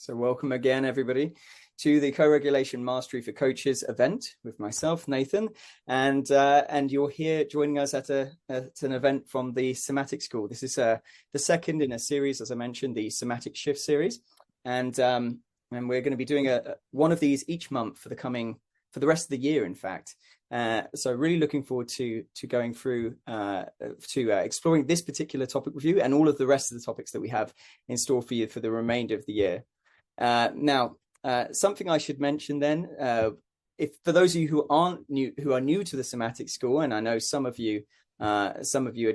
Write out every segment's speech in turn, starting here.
So welcome again, everybody, to the Co-Regulation Mastery for Coaches event with myself, Nathan, and you're here joining us at an event from the Somatic School. This is the second in a series, as I mentioned, the Somatic Shift series, and we're going to be doing one of these each month for the rest of the year, in fact. So really looking forward to going through exploring this particular topic with you and all of the rest of the topics that we have in store for you for the remainder of the year. Now, something I should mention then, if for those of you who are new to the Somatic School, and I know some of you are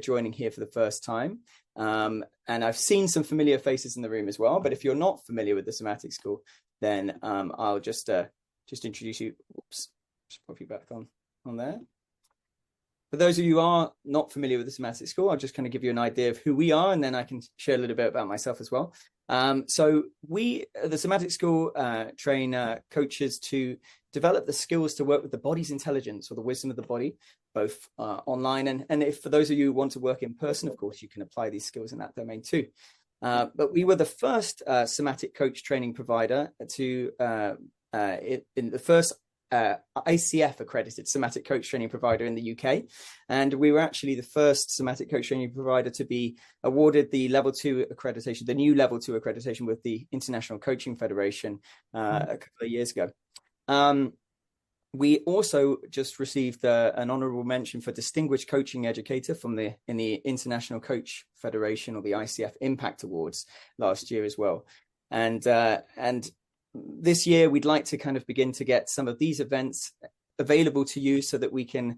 joining here for the first time, and I've seen some familiar faces in the room as well. But if you're not familiar with the Somatic School, then I'll just introduce you. Oops, just pop you back on there. For those of you who are not familiar with the Somatic School, I'll just kind of give you an idea of who we are, and then I can share a little bit about myself as well. So we, the Somatic School, train coaches to develop the skills to work with the body's intelligence, or the wisdom of the body, both online and if for those of you who want to work in person, of course, you can apply these skills in that domain too. But we were the first somatic coach training provider to in the first ICF accredited somatic coach training provider in the UK, and we were actually the first somatic coach training provider to be awarded the level 2 accreditation, the new level 2 accreditation with the International Coaching Federation a couple of years ago. We also just received an honorable mention for distinguished coaching educator in the International Coach Federation, or the ICF Impact Awards, last year as well. And this year, we'd like to kind of begin to get some of these events available to you so that we can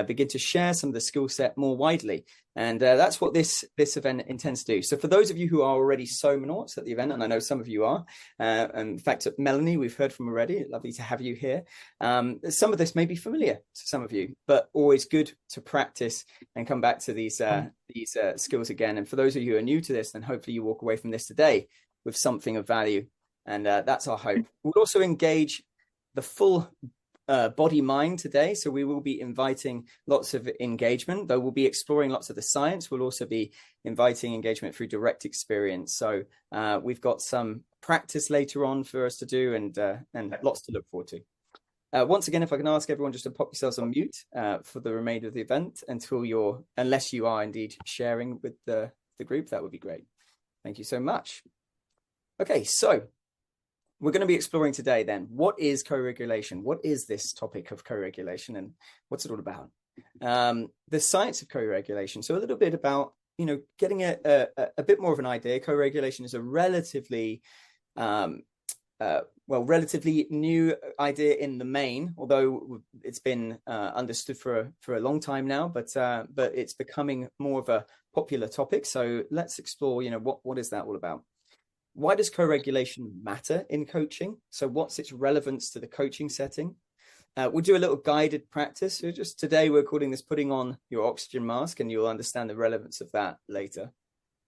begin to share some of the skill set more widely. And that's what this event intends to do. So for those of you who are already Somanauts at the event, and I know some of you are, and in fact, Melanie, we've heard from already. Lovely to have you here. Some of this may be familiar to some of you, but always good to practice and come back to these skills again. And for those of you who are new to this, then hopefully you walk away from this today with something of value. And that's our hope. We'll also engage the full body mind today. So we will be inviting lots of engagement, though we'll be exploring lots of the science. We'll also be inviting engagement through direct experience. So we've got some practice later on for us to do, and lots to look forward to. Once again, if I can ask everyone just to pop yourselves on mute for the remainder of the event unless you are indeed sharing with the group, that would be great. Thank you so much. Okay, so we're going to be exploring today then, what is co-regulation? What is this topic of co-regulation, and what's it all about? The science of co-regulation. So a little bit about, getting a bit more of an idea. Co-regulation is a relatively new idea in the main, although it's been understood for a long time now, but it's becoming more of a popular topic. So let's explore, what is that all about? Why does co-regulation matter in coaching? So what's its relevance to the coaching setting? We'll do a little guided practice. So just today, we're calling this putting on your oxygen mask, and you'll understand the relevance of that later.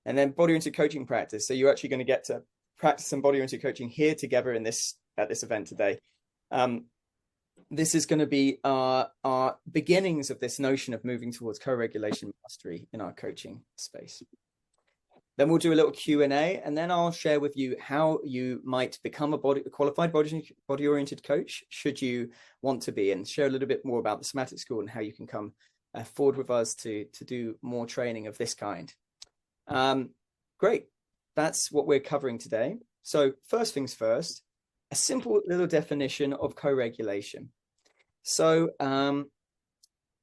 And then body-oriented coaching practice. So you're actually going to get to practice some body-oriented coaching here together at this event today. This is going to be our beginnings of this notion of moving towards co-regulation mastery in our coaching space. Then we'll do a little Q&A, and then I'll share with you how you might become a qualified body-oriented coach, should you want to be, and share a little bit more about the Somatic School and how you can come forward with us to do more training of this kind. Great. That's what we're covering today. So first things first, a simple little definition of co-regulation. So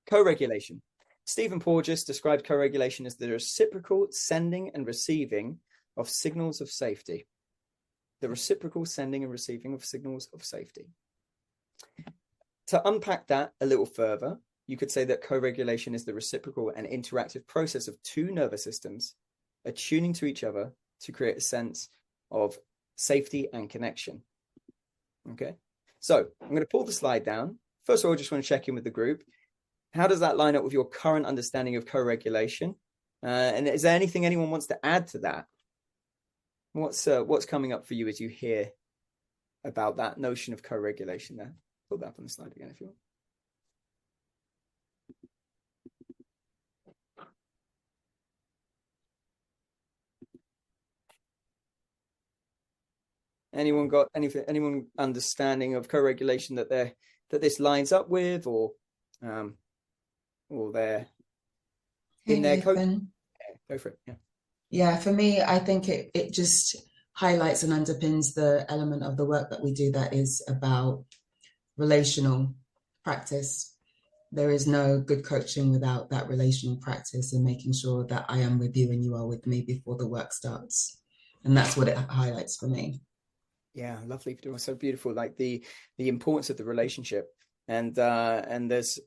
co-regulation. Stephen Porges described co-regulation as the reciprocal sending and receiving of signals of safety. The reciprocal sending and receiving of signals of safety. To unpack that a little further, you could say that co-regulation is the reciprocal and interactive process of two nervous systems attuning to each other to create a sense of safety and connection. Okay, so I'm going to pull the slide down. First of all, I just want to check in with the group. How does that line up with your current understanding of co-regulation? And is there anything anyone wants to add to that? What's coming up for you as you hear about that notion of co-regulation there? Pull that up on the slide again if you want. Anyone got anyone understanding of co-regulation that this lines up with, or they're in their coach? Go for it. Yeah, for me, I think it just highlights and underpins the element of the work that we do that is about relational practice. There is no good coaching without that relational practice and making sure that I am with you and you are with me before the work starts. And that's what it highlights for me. Yeah, lovely. So beautiful. Like the importance of the relationship, and there's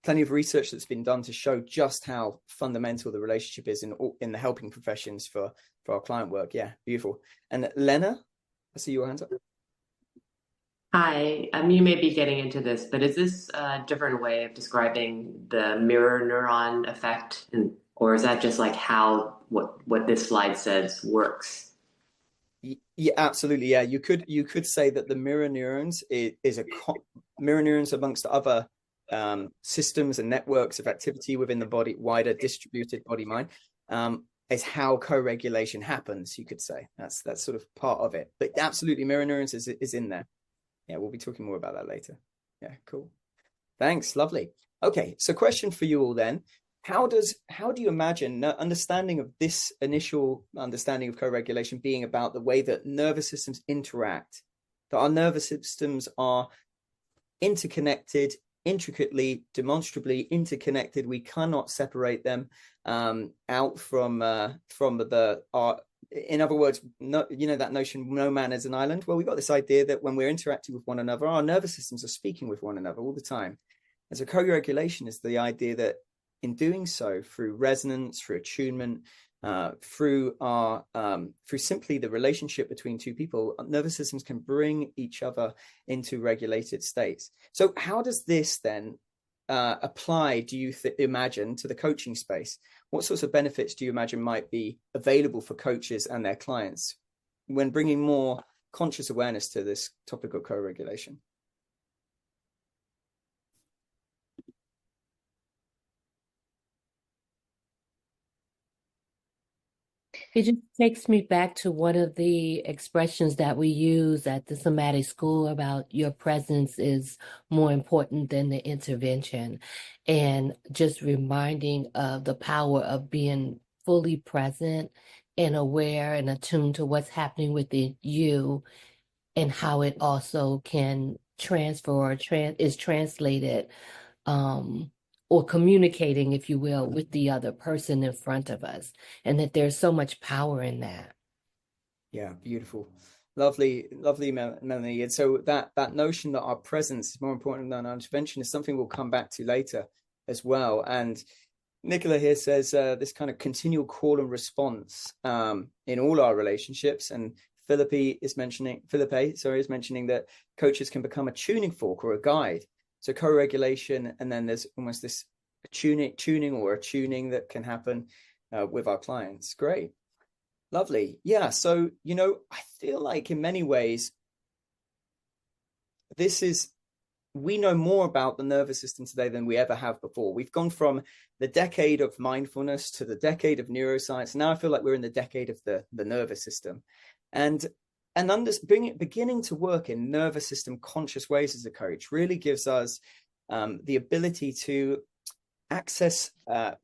plenty of research that's been done to show just how fundamental the relationship is in the helping professions for our client work. Yeah, beautiful. And Lena, I see your hands up. Hi, you may be getting into this, but is this a different way of describing the mirror neuron effect, or is that just like how what this slide says works? Yeah, absolutely. Yeah, you could say that the mirror neurons mirror neurons amongst other systems and networks of activity within the body, wider distributed body mind, is how co-regulation happens. You could say that's sort of part of it. But absolutely, mirror neurons is in there. Yeah, we'll be talking more about that later. Yeah, cool. Thanks. Lovely. Okay, so question for you all then. How do you imagine understanding of this initial understanding of co-regulation being about the way that nervous systems interact, that our nervous systems are interconnected, intricately, demonstrably interconnected. We cannot separate them out from in other words, that notion, no man is an island. Well, we've got this idea that when we're interacting with one another, our nervous systems are speaking with one another all the time. And so co-regulation is the idea that in doing so, through resonance, through attunement, through simply the relationship between two people, nervous systems can bring each other into regulated states. So how does this then apply, do you imagine, to the coaching space? What sorts of benefits do you imagine might be available for coaches and their clients when bringing more conscious awareness to this topic of co-regulation? It just takes me back to one of the expressions that we use at the Somatic School about your presence is more important than the intervention. And just reminding of the power of being fully present and aware and attuned to what's happening within you and how it also can transfer or is translated or communicating, if you will, with the other person in front of us, and that there's so much power in that. Yeah, beautiful. Lovely, Melanie. And so that notion that our presence is more important than our intervention is something we'll come back to later as well. And Nicola here says this kind of continual call and response in all our relationships. And Philippe is mentioning that coaches can become a tuning fork or a guide. So co-regulation, and then there's almost this tuning or attuning that can happen with our clients. Great. Lovely. Yeah. So, I feel like in many ways, we know more about the nervous system today than we ever have before. We've gone from the decade of mindfulness to the decade of neuroscience. Now I feel like we're in the decade of the nervous system. And beginning to work in nervous system conscious ways as a coach really gives us the ability to access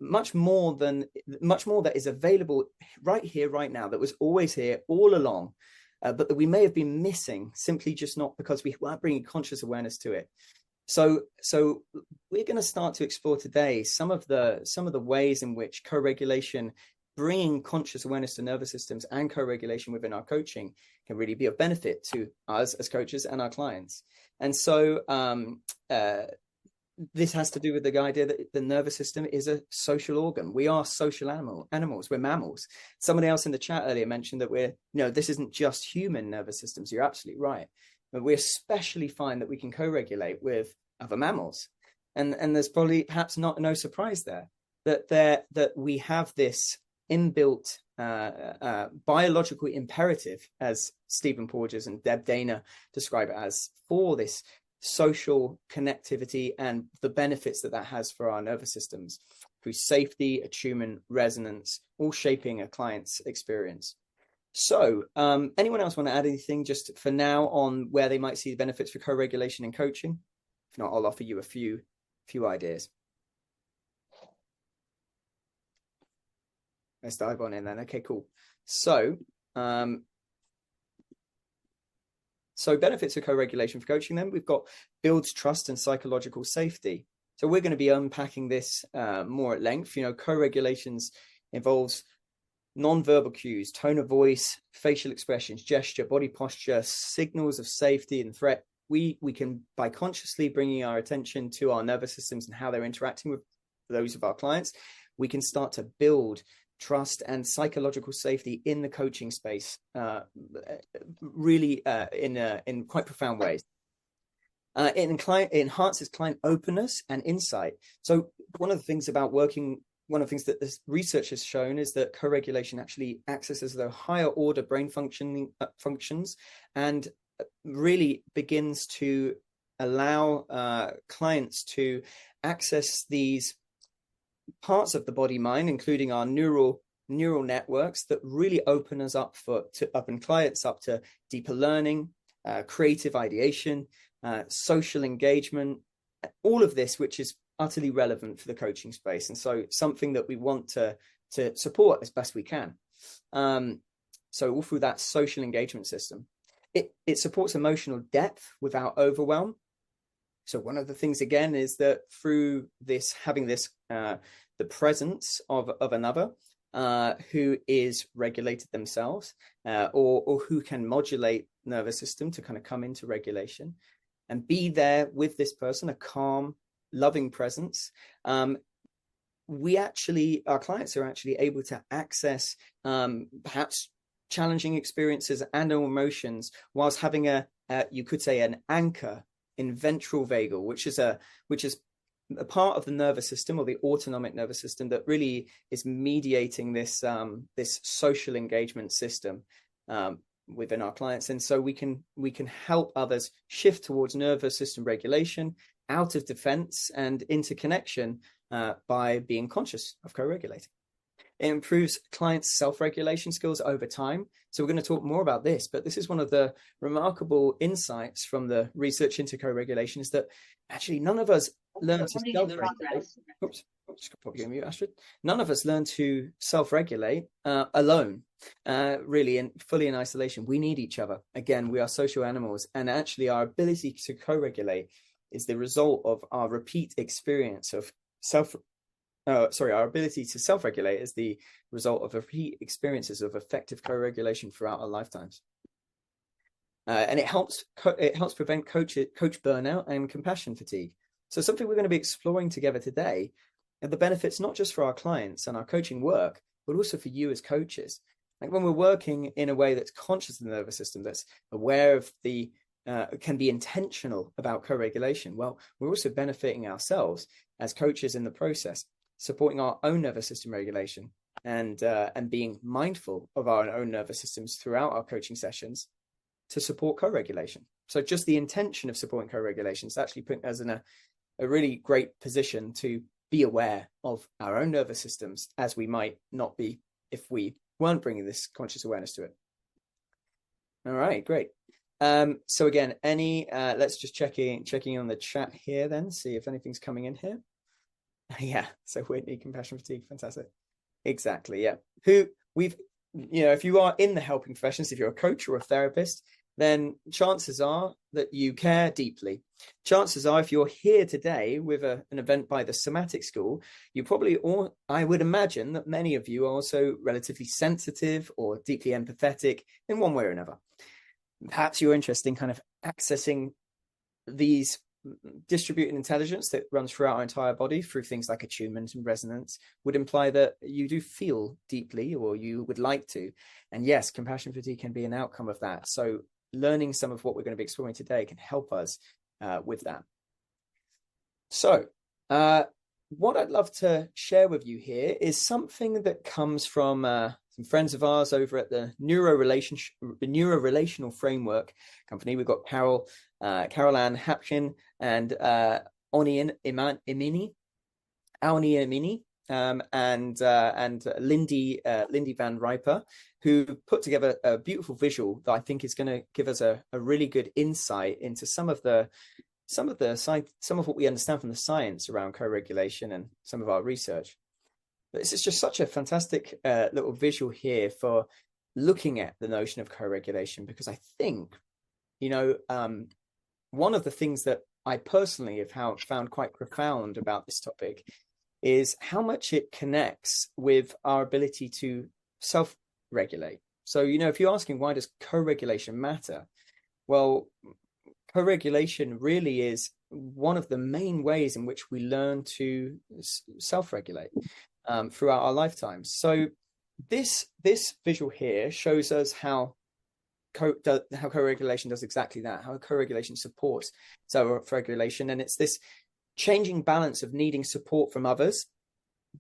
much more that is available right here, right now, that was always here all along, but that we may have been missing, simply just not because we weren't bringing conscious awareness to it. So we're going to start to explore today some of the ways in which co-regulation, bringing conscious awareness to nervous systems and co-regulation within our coaching can really be of benefit to us as coaches and our clients. And so this has to do with the idea that the nervous system is a social organ. We are social animals. We're mammals. Somebody else in the chat earlier mentioned that this isn't just human nervous systems. You're absolutely right. But we especially find that we can co-regulate with other mammals. And there's probably perhaps no surprise there that we have this inbuilt biological imperative, as Stephen Porges and Deb Dana describe it as, for this social connectivity and the benefits that has for our nervous systems through safety, attunement, resonance, all shaping a client's experience. So anyone else want to add anything just for now on where they might see the benefits for co-regulation and coaching? If not, I'll offer you a few ideas. Let's dive on in then. Okay, cool. So benefits of co-regulation for coaching, then we've got builds trust and psychological safety. So we're going to be unpacking this more at length. You know, co-regulations involves non-verbal cues, tone of voice, facial expressions, gesture, body posture, signals of safety and threat. We can, by consciously bringing our attention to our nervous systems and how they're interacting with those of our clients, we can start to build trust and psychological safety in the coaching space, really in quite profound ways. It enhances client openness and insight. So one of the things that this research has shown is that co-regulation actually accesses the higher order brain functions and really begins to allow clients to access these parts of the body mind, including our neural networks, that really open us up open clients up to deeper learning, creative ideation, social engagement, all of this, which is utterly relevant for the coaching space, and so something that we want to support as best we can. So all through that social engagement system, it supports emotional depth without overwhelm. So one of the things again is that through this, having this the presence of another who is regulated themselves, or who can modulate nervous system to kind of come into regulation and be there with this person, a calm, loving presence. Our clients are actually able to access perhaps challenging experiences and emotions whilst having you could say an anchor in ventral vagal, which is a part of the nervous system, or the autonomic nervous system, that really is mediating this social engagement system within our clients. And so we can help others shift towards nervous system regulation, out of defense and into connection by being conscious of co-regulating. It improves clients' self-regulation skills over time. So we're going to talk more about this, but this is one of the remarkable insights from the research into co-regulation, is that actually none of us learn to self-regulate. Oops, just pop you on mute, Astrid. None of us learn to self-regulate alone, really, fully in isolation. We need each other. Again, we are social animals, and actually our ability to co-regulate is the result of our repeat experience of our ability to self-regulate is the result of repeat experiences of effective co-regulation throughout our lifetimes. And it helps prevent coach burnout and compassion fatigue. So something we're going to be exploring together today are the benefits, not just for our clients and our coaching work, but also for you as coaches. Like when we're working in a way that's conscious of the nervous system, that's aware of can be intentional about co-regulation, well, we're also benefiting ourselves as coaches in the process, supporting our own nervous system regulation and being mindful of our own nervous systems throughout our coaching sessions to support co-regulation. So just the intention of supporting co-regulation is actually putting us in a really great position to be aware of our own nervous systems, as we might not be if we weren't bringing this conscious awareness to it. All right, great. So again, let's just checking on the chat here then, see if anything's coming in here. Yeah, so Whitney, compassion fatigue, fantastic. Exactly, yeah. If you are in the helping professions, if you're a coach or a therapist, then chances are that you care deeply. Chances are, if you're here today with an event by the Somatic School, I would imagine that many of you are also relatively sensitive or deeply empathetic in one way or another. Perhaps you're interested in kind of accessing these distributed intelligence that runs throughout our entire body through things like attunement and resonance would imply that you do feel deeply, or you would like to. And yes, compassion fatigue can be an outcome of that. So learning some of what we're going to be exploring today can help us with that. So what I'd love to share with you here is something that comes from some friends of ours over at the Neuro-Relational Framework company. We've got Carol Ann Hapkin and Auni Amini. and Lindy Van Riper, who put together a beautiful visual that I think is going to give us a really good insight into some of what we understand from the science around co-regulation and some of our research. But this is just such a fantastic little visual here for looking at the notion of co-regulation, because I think, one of the things that I personally have found quite profound about this topic is how much it connects with our ability to self-regulate. So, if you're asking, why does co-regulation matter? Well, co-regulation really is one of the main ways in which we learn to self-regulate throughout our lifetimes. So this visual here shows us how co-regulation does exactly that, how co-regulation supports self-regulation. And it's this changing balance of needing support from others,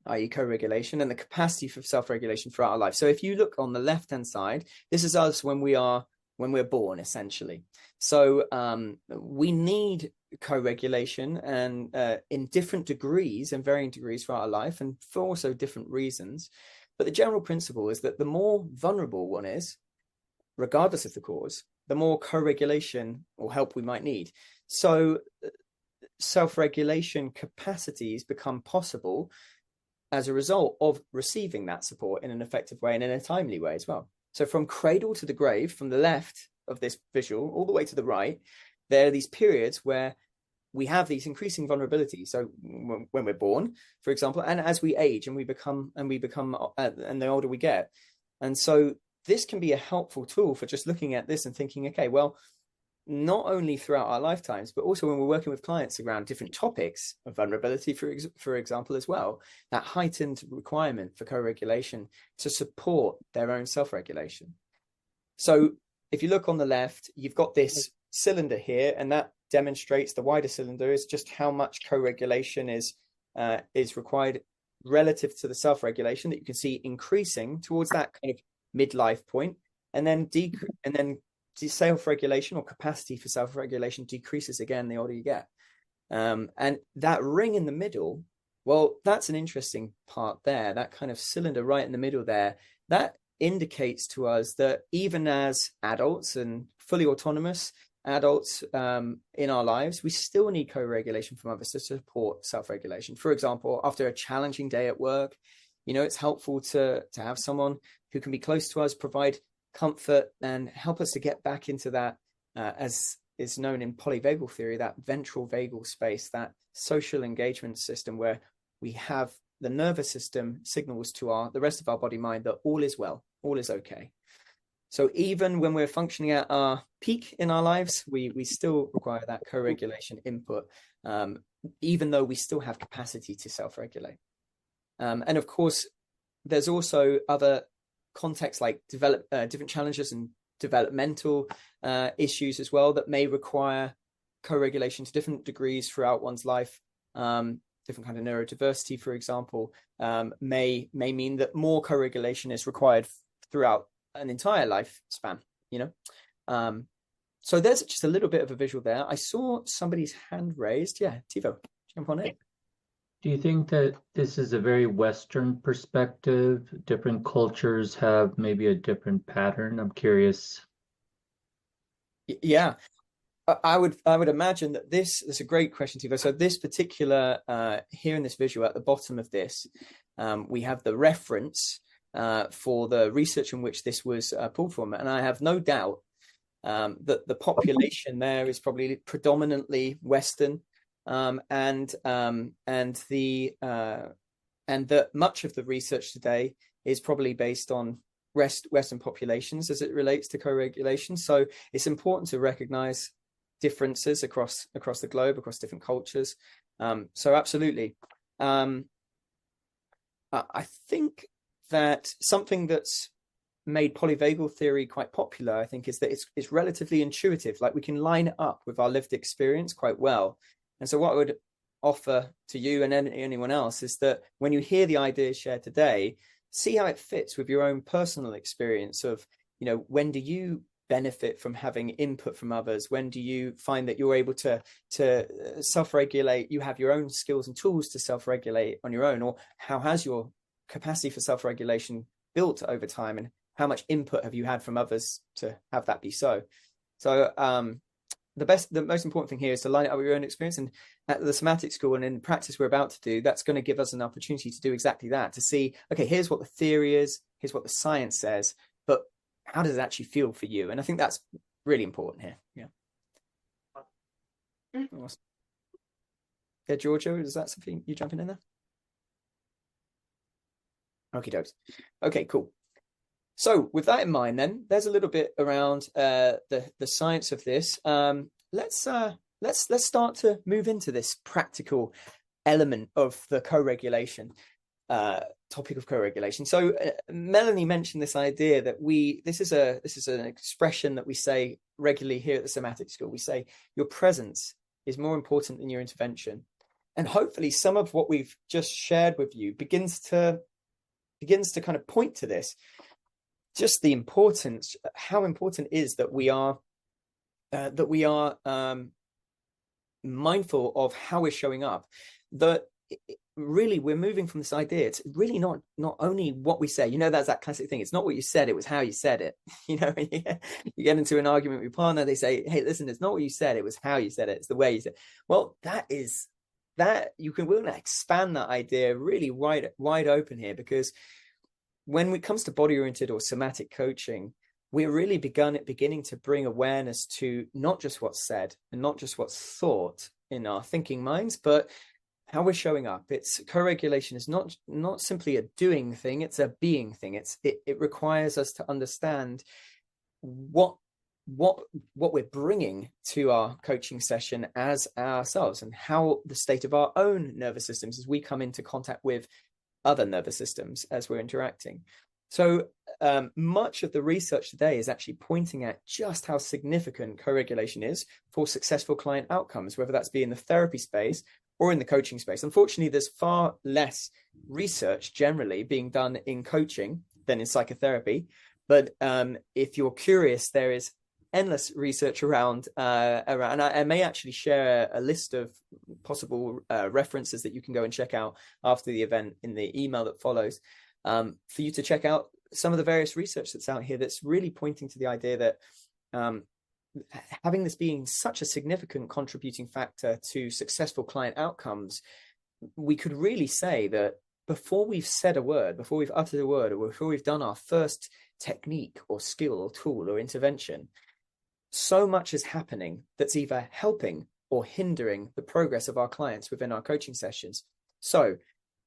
i.e. co-regulation, and the capacity for self-regulation throughout our life. So if you look on the left-hand side, this is us when we're born, essentially. So we need co-regulation, and in different degrees and varying degrees throughout our life, and for also different reasons. But the general principle is that the more vulnerable one is, regardless of the cause, the more co-regulation or help we might need. So self-regulation capacities become possible as a result of receiving that support in an effective way and in a timely way as well. So from cradle to the grave, from the left of this visual all the way to the right, there are these periods where we have these increasing vulnerabilities. So when we're born, for example, and as we age and we become and the older we get. And so this can be a helpful tool for just looking at this and thinking, okay, well, not only throughout our lifetimes, but also when we're working with clients around different topics of vulnerability, for example, as well, that heightened requirement for co-regulation to support their own self-regulation. So if you look on the left, you've got this cylinder here, and that demonstrates, the wider cylinder is just how much co-regulation is required relative to the self-regulation that you can see increasing towards that kind of midlife point, and then self-regulation or capacity for self-regulation decreases again the older you get. And that ring in the middle, well, that's an interesting part there. That kind of cylinder right in the middle there, that indicates to us that even as adults and fully autonomous adults in our lives, we still need co-regulation from others to support self-regulation. For example, after a challenging day at work, it's helpful to have someone who can be close to us, provide comfort and help us to get back into that, as is known in polyvagal theory, that ventral vagal space, that social engagement system where we have the nervous system signals to the rest of our body mind that all is well, all is okay. So even when we're functioning at our peak in our lives, we still require that co-regulation input, even though we still have capacity to self-regulate. And of course, there's also other contexts like different challenges and developmental issues as well that may require co-regulation to different degrees throughout one's life. Different kind of neurodiversity, for example, may mean that more co-regulation is required throughout an entire lifespan, So there's just a little bit of a visual there. I saw somebody's hand raised. Yeah, Tivo, jump on it. Do you think that this is a very Western perspective? Different cultures have maybe a different pattern? I'm curious. Yeah, I would imagine that this is a great question, Tivo. So this particular here in this visual at the bottom of this, we have the reference for the research in which this was pulled from, and I have no doubt that the population there is probably predominantly Western. And that much of the research today is probably based on Western populations as it relates to co-regulation. So it's important to recognize differences across the globe, across different cultures. So absolutely. I think that something that's made polyvagal theory quite popular, I think, is that it's relatively intuitive. Like we can line it up with our lived experience quite well. And so what I would offer to you and anyone else is that when you hear the ideas shared today, see how it fits with your own personal experience of, when do you benefit from having input from others? When do you find that you're able to self-regulate? You have your own skills and tools to self-regulate on your own, or how has your capacity for self-regulation built over time, and how much input have you had from others to have that be so? So the most important thing here is to line it up with your own experience. And at the Somatic School and in practice we're about to do, that's going to give us an opportunity to do exactly that, to see, okay, here's what the theory is, here's what the science says, but how does it actually feel for you? And I think that's really important here. Yeah. Awesome. Yeah, Giorgio, is that something you jumping in there? Okie dokes. Okay, cool. So with that in mind, then there's a little bit around the science of this. Let's start to move into this practical element of the co-regulation topic of co-regulation. So Melanie mentioned this idea that this is an expression that we say regularly here at the Somatic School. We say your presence is more important than your intervention, and hopefully some of what we've just shared with you begins to kind of point to this. Just the importance, how important it is that we are mindful of how we're showing up. That really we're moving from this idea. It's really not only what we say. You know, that's that classic thing. It's not what you said, it was how you said it. You know, you get into an argument with your partner, they say, hey, listen, it's not what you said, it was how you said it. It's the way you said it. Well, we're going to expand that idea really wide open here, because when it comes to body-oriented or somatic coaching, we're really beginning to bring awareness to not just what's said and not just what's thought in our thinking minds, but how we're showing up. It's co-regulation is not simply a doing thing, it's a being thing. It requires us to understand what we're bringing to our coaching session as ourselves, and how the state of our own nervous systems as we come into contact with other nervous systems as we're interacting. So much of the research today is actually pointing at just how significant co-regulation is for successful client outcomes, whether that's be in the therapy space or in the coaching space. Unfortunately, there's far less research generally being done in coaching than in psychotherapy. But if you're curious, there is endless research around, and I may actually share a list of possible references that you can go and check out after the event in the email that follows, for you to check out some of the various research that's out here that's really pointing to the idea that having this being such a significant contributing factor to successful client outcomes, we could really say that before we've said a word, before we've uttered a word, or before we've done our first technique or skill or tool or intervention, so much is happening that's either helping or hindering the progress of our clients within our coaching sessions. So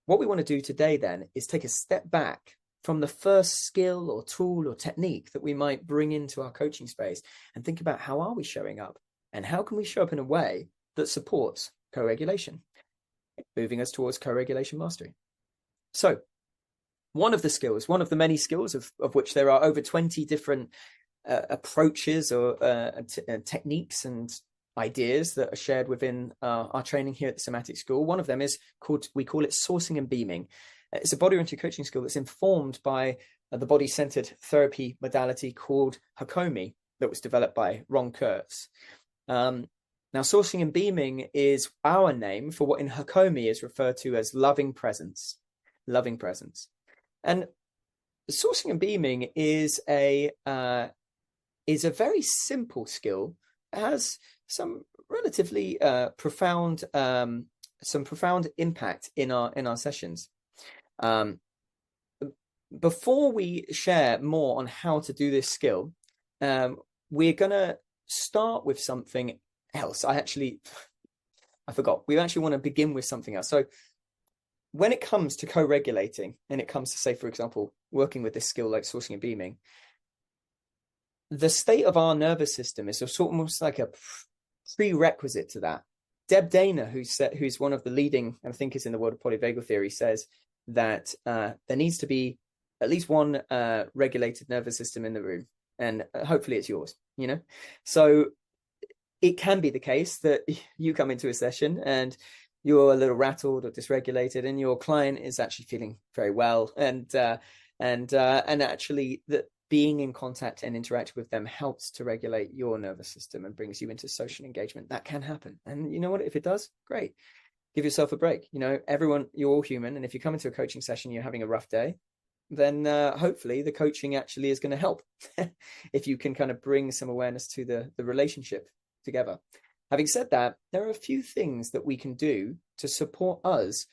what we want to do today then is take a step back from the first skill or tool or technique that we might bring into our coaching space and think about, how are we showing up, and how can we show up in a way that supports co-regulation, moving us towards co-regulation mastery. So one of the many skills of which there are over 20 different approaches or techniques and ideas that are shared within our training here at the Somatic School. One of them is we call it sourcing and beaming. It's a body-oriented coaching skill that's informed by the body-centered therapy modality called Hakomi that was developed by Ron Kurtz. Now, sourcing and beaming is our name for what in Hakomi is referred to as loving presence. Loving presence. And sourcing and beaming is a very simple skill. It has some relatively profound impact in our sessions. Before we share more on how to do this skill, we're gonna start with something else. I forgot. We actually want to begin with something else. So when it comes to co-regulating, and it comes to, say, for example, working with this skill like sourcing and beaming, the state of our nervous system is almost like a prerequisite to that. Deb Dana, who's one of the leading, I think is in the world of polyvagal theory, says that there needs to be at least one regulated nervous system in the room, and hopefully it's yours, you know? So it can be the case that you come into a session and you're a little rattled or dysregulated, and your client is actually feeling very well, and actually being in contact and interacting with them helps to regulate your nervous system and brings you into social engagement. That can happen. And you know what? If it does, great. Give yourself a break. You know, everyone, you're all human. And if you come into a coaching session, you're having a rough day, then hopefully the coaching actually is going to help if you can kind of bring some awareness to the relationship together. Having said that, there are a few things that we can do to support us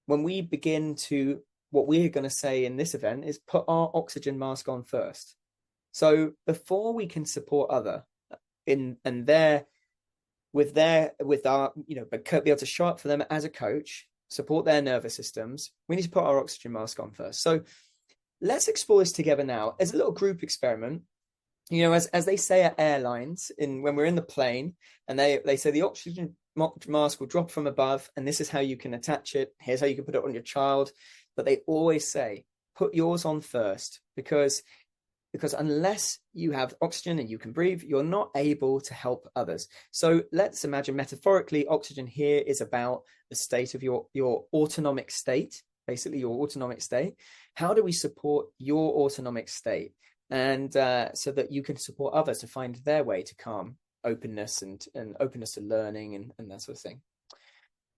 when we begin to, what we're going to say in this event is put our oxygen mask on first. So before we can support other with our, you know, but be able to show up for them as a coach, support their nervous systems, we need to put our oxygen mask on first. So let's explore this together now as a little group experiment. You know, as they say at airlines, when we're in the plane, and they say the oxygen mask will drop from above, and this is how you can attach it. Here's how you can put it on your child. But they always say, put yours on first, because unless you have oxygen and you can breathe, you're not able to help others. So let's imagine metaphorically, oxygen here is about the state of your autonomic state, basically your autonomic state. How do we support your autonomic state? And so that you can support others to find their way to calm, openness and openness to learning and that sort of thing.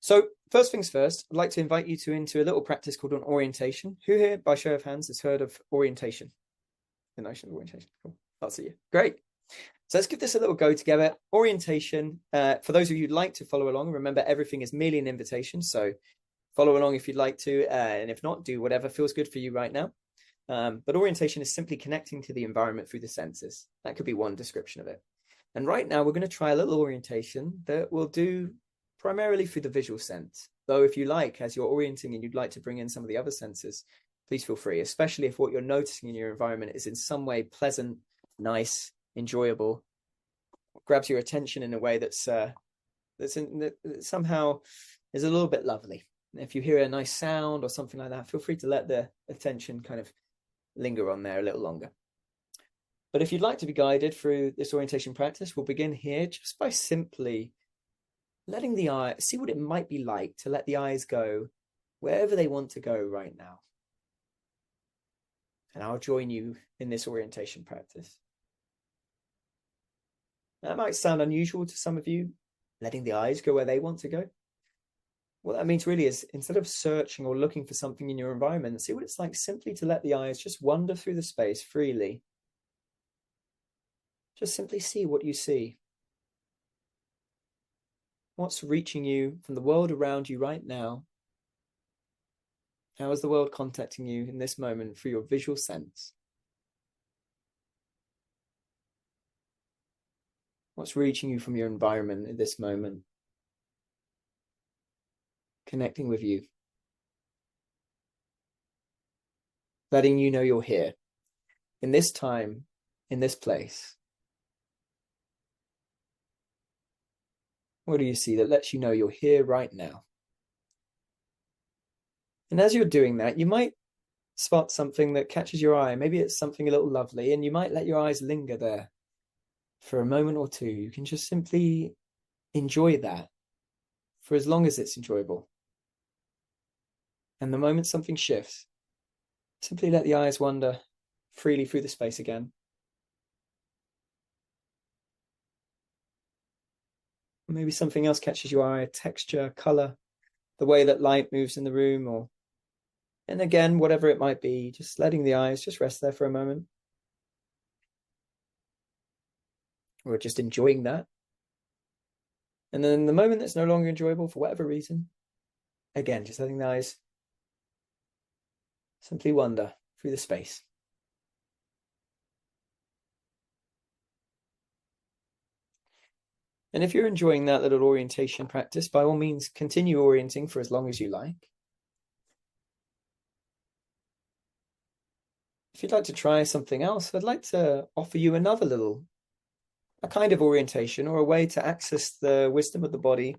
So first things first, I'd like to invite you into a little practice called an orientation. Who here, by show of hands, has heard of orientation? The notion of orientation. Cool. Lots of you. Great. So let's give this a little go together. Orientation, for those of you who'd like to follow along, remember everything is merely an invitation. So follow along if you'd like to, and if not, do whatever feels good for you right now. But orientation is simply connecting to the environment through the senses. That could be one description of it. And right now we're going to try a little orientation that we'll do primarily through the visual sense. Though if you like, as you're orienting and you'd like to bring in some of the other senses, please feel free, especially if what you're noticing in your environment is in some way pleasant, nice, enjoyable, grabs your attention in a way that somehow is a little bit lovely. If you hear a nice sound or something like that, feel free to let the attention kind of linger on there a little longer. But if you'd like to be guided through this orientation practice, we'll begin here just by simply letting the eye, see what it might be like to let the eyes go wherever they want to go right now. And I'll join you in this orientation practice. That might sound unusual to some of you, letting the eyes go where they want to go. What that means really is, instead of searching or looking for something in your environment, see what it's like simply to let the eyes just wander through the space freely. Just simply see what you see. What's reaching you from the world around you right now? How is the world contacting you in this moment through your visual sense? What's reaching you from your environment in this moment? Connecting with you. Letting you know you're here. In this time, in this place. What do you see that lets you know you're here right now? And as you're doing that, you might spot something that catches your eye. Maybe it's something a little lovely, and you might let your eyes linger there for a moment or two. You can just simply enjoy that for as long as it's enjoyable. And the moment something shifts, simply let the eyes wander freely through the space again. Maybe something else catches your eye, texture, color, the way that light moves in the room, and again, whatever it might be, just letting the eyes just rest there for a moment. Or just enjoying that. And then the moment that's no longer enjoyable for whatever reason, again, just letting the eyes simply wander through the space. And if you're enjoying that little orientation practice, by all means, continue orienting for as long as you like. If you'd like to try something else, I'd like to offer you a kind of orientation or a way to access the wisdom of the body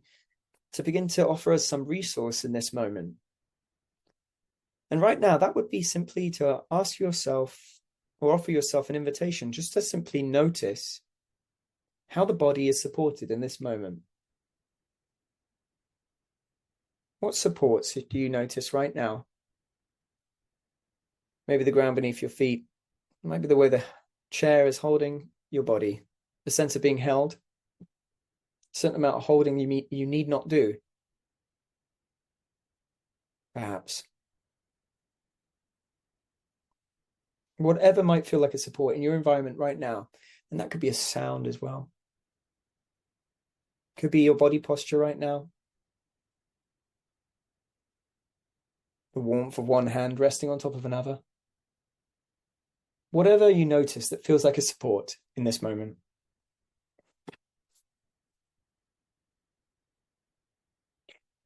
to begin to offer us some resource in this moment. And right now, that would be simply to ask yourself or offer yourself an invitation just to simply notice how the body is supported in this moment. What supports do you notice right now? Maybe the ground beneath your feet, It might be the way the chair is holding your body, the sense of being held, a certain amount of holding you need not do. Perhaps. Whatever might feel like a support in your environment right now. And that could be a sound as well. Could be your body posture right now. The warmth of one hand resting on top of another. Whatever you notice that feels like a support in this moment.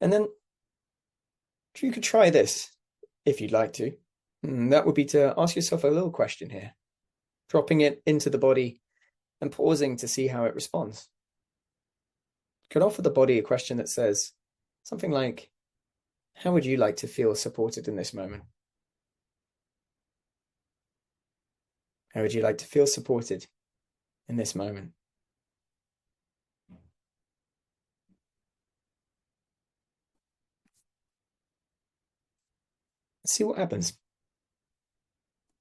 And then you could try this if you'd like to. That would be to ask yourself a little question here, dropping it into the body and pausing to see how it responds. You could offer the body a question that says something like, how would you like to feel supported in this moment? How would you like to feel supported in this moment? Let's see what happens.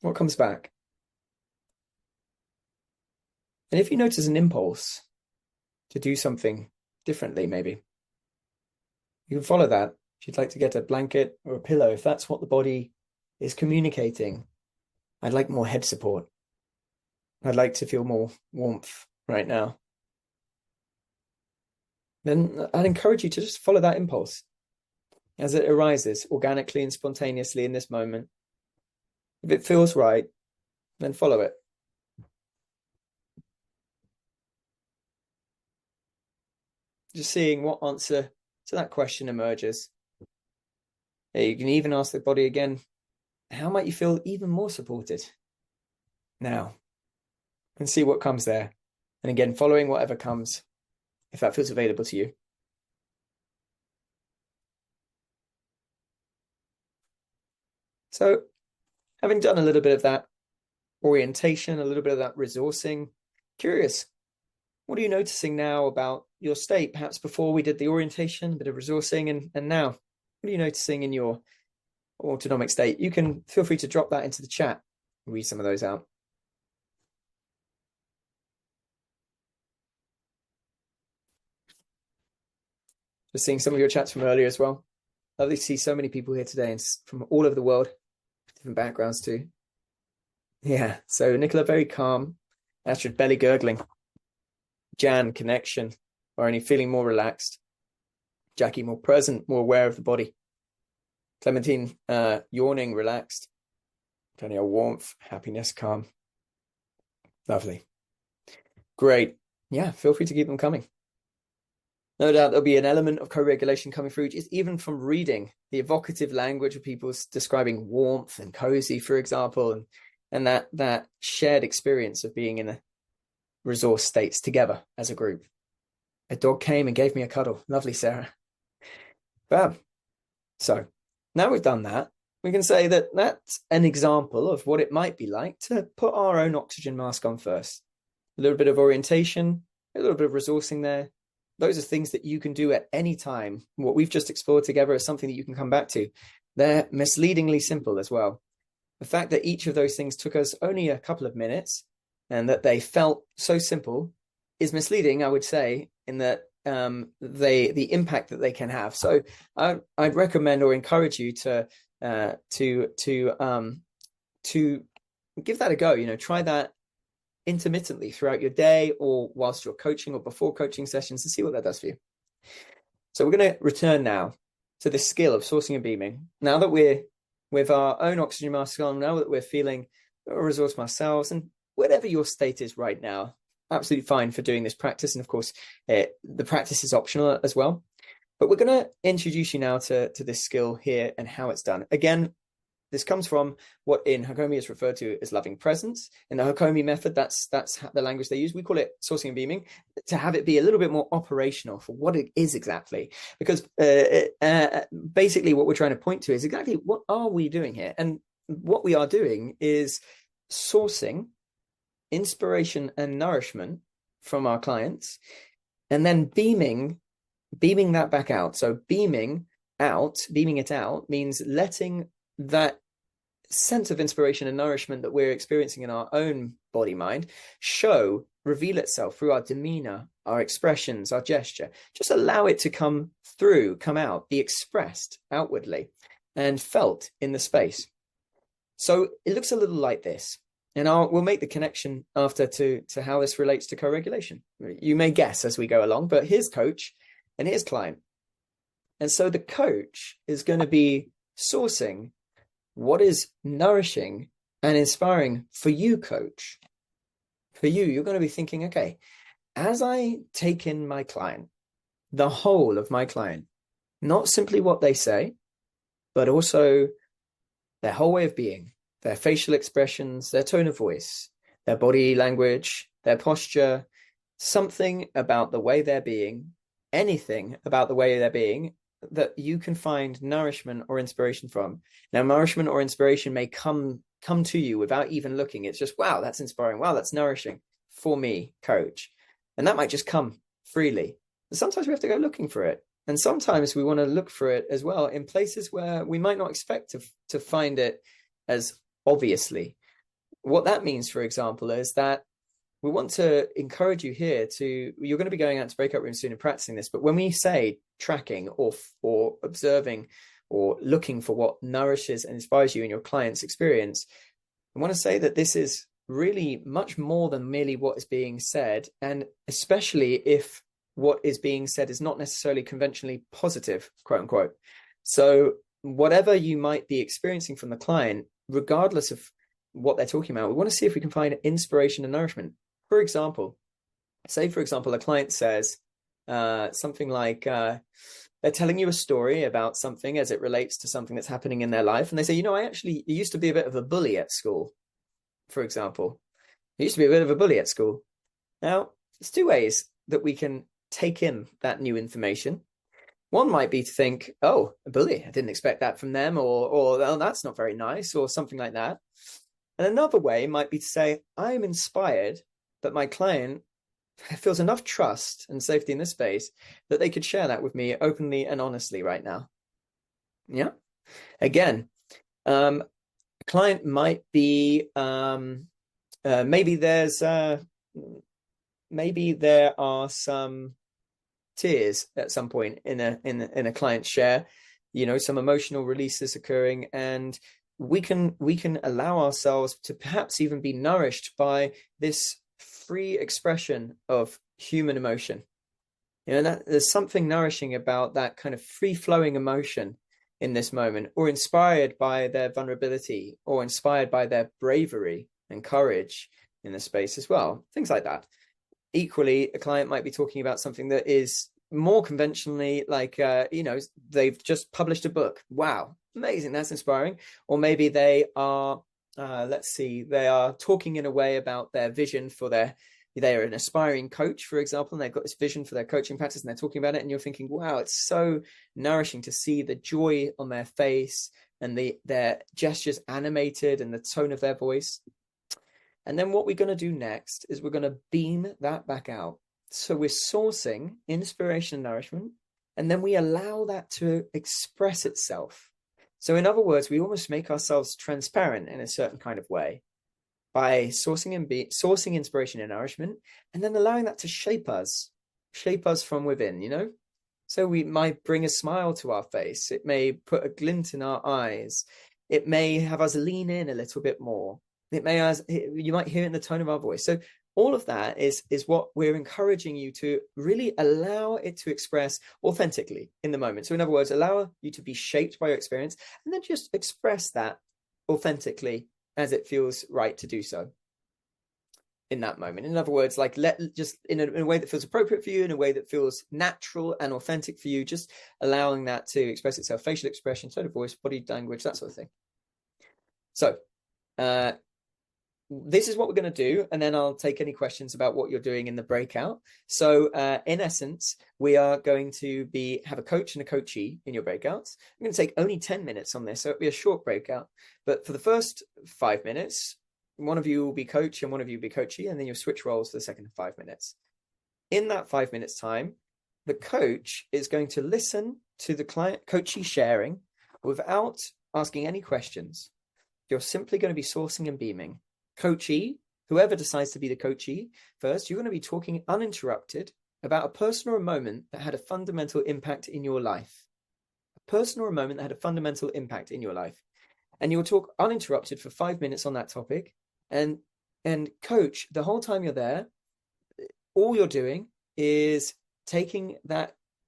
What comes back? And if you notice an impulse to do something differently, maybe, you can follow that. If you'd like to get a blanket or a pillow, if that's what the body is communicating, I'd like more head support. I'd like to feel more warmth right now. Then I'd encourage you to just follow that impulse as it arises organically and spontaneously in this moment. If it feels right, then follow it. Just seeing what answer to that question emerges. You can even ask the body again, how might you feel even more supported now? And see what comes there. And again, following whatever comes, if that feels available to you. So, having done a little bit of that orientation, a little bit of that resourcing, curious, what are you noticing now about your state? Perhaps before we did the orientation, a bit of resourcing, and now, what are you noticing in your autonomic state? You can feel free to drop that into the chat, read some of those out. Just seeing some of your chats from earlier as well. Lovely to see so many people here today and from all over the world, different backgrounds too. Yeah, so Nicola, very calm. Astrid, belly gurgling. Jan, connection. Barney, feeling more relaxed. Jackie, more present, more aware of the body. Clementine, yawning, relaxed. Danielle, warmth, happiness, calm. Lovely. Great. Yeah, feel free to keep them coming. No doubt there'll be an element of co-regulation coming through, just even from reading the evocative language of people describing warmth and cozy, for example, and that shared experience of being in a resource states together as a group. A dog came and gave me a cuddle. Lovely, Sarah. Bam. So now we've done that, we can say that that's an example of what it might be like to put our own oxygen mask on first. A little bit of orientation, a little bit of resourcing there. Those are things that you can do at any time. What we've just explored together is something that you can come back to. They're misleadingly simple as well. The fact that each of those things took us only a couple of minutes and that they felt so simple is misleading, I would say, in that the impact that they can have. So I'd recommend or encourage you to give that a go. Try that intermittently throughout your day or whilst you're coaching or before coaching sessions to see what that does for you. So we're going to return now to the skill of sourcing and beaming. Now that we're with our own oxygen mask on, now that we're feeling a resource ourselves, and whatever your state is right now, absolutely fine for doing this practice. And of course, the practice is optional as well. But we're going to introduce you now to this skill here and how it's done. Again, this comes from what in Hakomi is referred to as loving presence. In the Hakomi method, that's the language they use. We call it sourcing and beaming, to have it be a little bit more operational for what it is exactly. Because basically what we're trying to point to is exactly what are we doing here? And what we are doing is sourcing inspiration and nourishment from our clients, and then beaming that back out. So beaming it out means letting that sense of inspiration and nourishment that we're experiencing in our own body mind reveal itself through our demeanor, our expressions, our gesture. Just allow it to come through, come out, be expressed outwardly and felt in the space. So it looks a little like this. And we'll make the connection after to how this relates to co-regulation. You may guess as we go along, but here's coach and here's client. And so the coach is going to be sourcing what is nourishing and inspiring for you, coach. For you, you're going to be thinking, okay, as I take in my client, the whole of my client, not simply what they say, but also their whole way of being, their facial expressions, their tone of voice, their body language, their posture, something about the way they're being, anything about the way they're being that you can find nourishment or inspiration from. Now, nourishment or inspiration may come to you without even looking. It's just, wow, that's inspiring. Wow, that's nourishing for me, coach. And that might just come freely. And sometimes we have to go looking for it. And sometimes we want to look for it as well in places where we might not expect to find it as obviously. What that means, for example, is that we want to encourage you here you're going to be going out to breakout rooms soon and practicing this, but when we say tracking or observing or looking for what nourishes and inspires you in your client's experience, I want to say that this is really much more than merely what is being said, and especially if what is being said is not necessarily conventionally positive, quote unquote. So whatever you might be experiencing from the client, regardless of what they're talking about, we want to see if we can find inspiration and nourishment. For example, a client says something like they're telling you a story about something as it relates to something that's happening in their life. And they say, I used to be a bit of a bully at school, for example. I used to be a bit of a bully at school. Now, there's two ways that we can take in that new information. One might be to think, oh, a bully, I didn't expect that from them, or oh, that's not very nice, or something like that. And another way might be to say, I'm inspired that my client feels enough trust and safety in this space that they could share that with me openly and honestly right now. Yeah. Again, a client might be, maybe there are some tears at some point in a client's share, some emotional releases occurring, and we can allow ourselves to perhaps even be nourished by this free expression of human emotion. That there's something nourishing about that kind of free flowing emotion in this moment, or inspired by their vulnerability, or inspired by their bravery and courage in the space as well. Things like that. Equally, a client might be talking about something that is more conventionally like, they've just published a book. Wow, amazing, that's inspiring. Or maybe they are, they are talking in a way about their vision for they're an aspiring coach, for example, and they've got this vision for their coaching practice and they're talking about it, and you're thinking, wow, it's so nourishing to see the joy on their face and their gestures animated and the tone of their voice. And then what we're going to do next is we're going to beam that back out. So we're sourcing inspiration and nourishment, and then we allow that to express itself. So in other words, we almost make ourselves transparent in a certain kind of way by sourcing inspiration and nourishment, and then allowing that to shape us from within, So we might bring a smile to our face. It may put a glint in our eyes. It may have us lean in a little bit more. You might hear it in the tone of our voice. So all of that is what we're encouraging you to really allow it to express authentically in the moment. So in other words, allow you to be shaped by your experience, and then just express that authentically as it feels right to do so in that moment. In other words, like in a way that feels appropriate for you, in a way that feels natural and authentic for you, just allowing that to express itself, facial expression, tone of voice, body language, that sort of thing. So this is what we're going to do, and then I'll take any questions about what you're doing in the breakout. So in essence, we are going to have a coach and a coachee in your breakouts. I'm going to take only 10 minutes on this, so it'll be a short breakout. But for the first 5 minutes, one of you will be coach and one of you will be coachee, and then you'll switch roles for the second 5 minutes. In that 5 minutes time, the coach is going to listen to the client coachee sharing without asking any questions. you're simply going to be sourcing and beaming. Coachee, whoever decides to be the coachee first, you're going to be talking uninterrupted about a person or a moment that had a fundamental impact in your life. A person or a moment that had a fundamental impact in your life. And you'll talk uninterrupted for 5 minutes on that topic. And coach, the whole time you're there, all you're doing is taking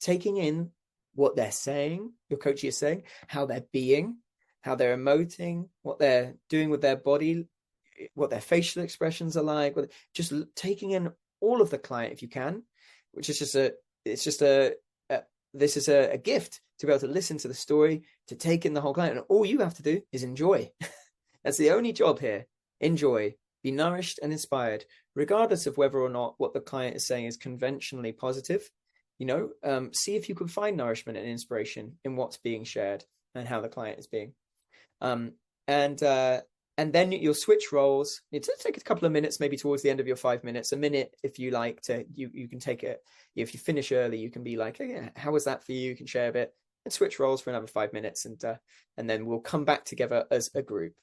in what they're saying, your coachee is saying, how they're being, how they're emoting, what they're doing with their body, what their facial expressions are like, just taking in all of the client if you can, which is just this is a gift to be able to listen to the story, to take in the whole client. And all you have to do is enjoy. That's the only job here. Enjoy, be nourished and inspired, regardless of whether or not what the client is saying is conventionally positive. See if you can find nourishment and inspiration in what's being shared and how the client is being. And then you'll switch roles. It'll take a couple of minutes, maybe towards the end of your 5 minutes, a minute if you like to. You can take it. If you finish early, you can be like, oh, yeah, how was that for you? You can share a bit and switch roles for another 5 minutes, and then we'll come back together as a group.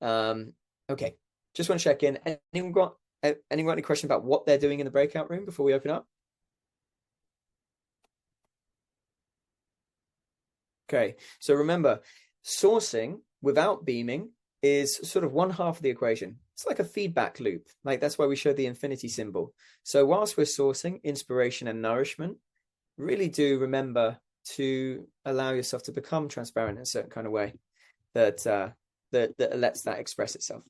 Okay, just want to check in. Anyone got any question about what they're doing in the breakout room before we open up? Okay, so remember, sourcing without beaming is sort of one half of the equation. It's like a feedback loop. Like that's why we show the infinity symbol. So whilst we're sourcing inspiration and nourishment, really do remember to allow yourself to become transparent in a certain kind of way that lets that express itself.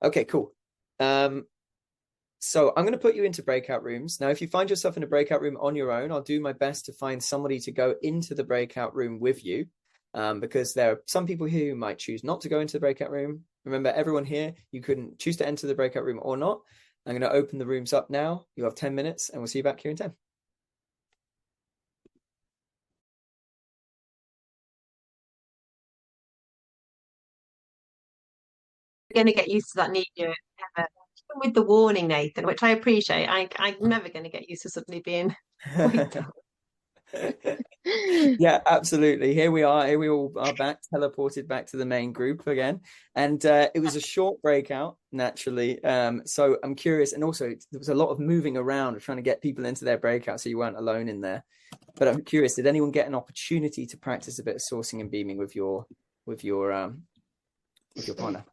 Okay, cool. So I'm going to put you into breakout rooms. Now, if you find yourself in a breakout room on your own, I'll do my best to find somebody to go into the breakout room with you. Because there are some people here who might choose not to go into the breakout room. Remember, everyone here, you couldn't choose to enter the breakout room or not. I'm going to open the rooms up now. You have 10 minutes and we'll see you back here in 10. Going to get used to that new year with the warning, Nathan, which I appreciate. I'm never going to get used to suddenly being Yeah, absolutely. Here we are. Here we all are back, teleported back to the main group again. And it was a short breakout, naturally. So I'm curious. And also, there was a lot of moving around, trying to get people into their breakout, so you weren't alone in there. But I'm curious, did anyone get an opportunity to practice a bit of sourcing and beaming with your partner?